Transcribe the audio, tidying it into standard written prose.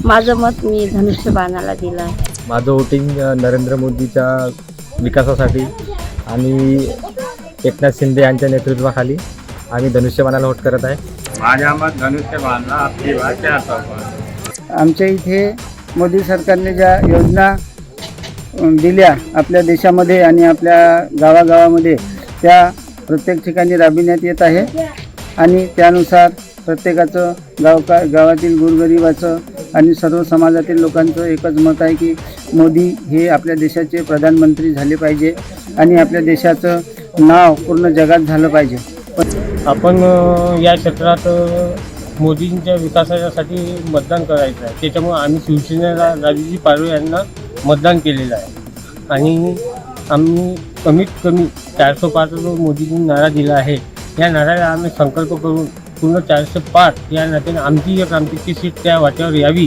माझं मत मी धनुष्यबाणाला दिलं आहे. माझं वोटिंग नरेंद्र मोदीच्या विकासासाठी आणि एकनाथ शिंदे यांच्या नेतृत्वाखाली आम्ही धनुष्यबाणाला वोट करत आहे. माझ्या मत धनुष्यबाणला आपली भाषा आमच्या इथे मोदी सरकारने ज्या योजना दिल्या आपल्या देशामध्ये आणि आपल्या गावागावामध्ये त्या प्रत्येक ठिकाणी राबविण्यात येत आहे आणि त्यानुसार प्रत्येकाचं गावातील गोरगरिबाचं आणि सर्व समाजातील लोकांचं एकच मत आहे की मोदी हे आपल्या देशाचे प्रधानमंत्री झाले पाहिजे आणि आपल्या देशाचं नाव पूर्ण जगात झालं पाहिजे. आपण या क्षेत्रात मोदींच्या विकासासाठी मतदान करायचं आहे. त्याच्यामुळे आम्ही शिवसेनेला राजूजी पारवे यांना मतदान केलेलं आहे आणि आम्ही कमीत कमी 405 जो मोदींनी नारा दिला आहे या नाऱ्याला आम्ही संकल्प करून पूर्ण 405 या नात्याने आमची एक आमची सीट त्या वाट्यावर यावी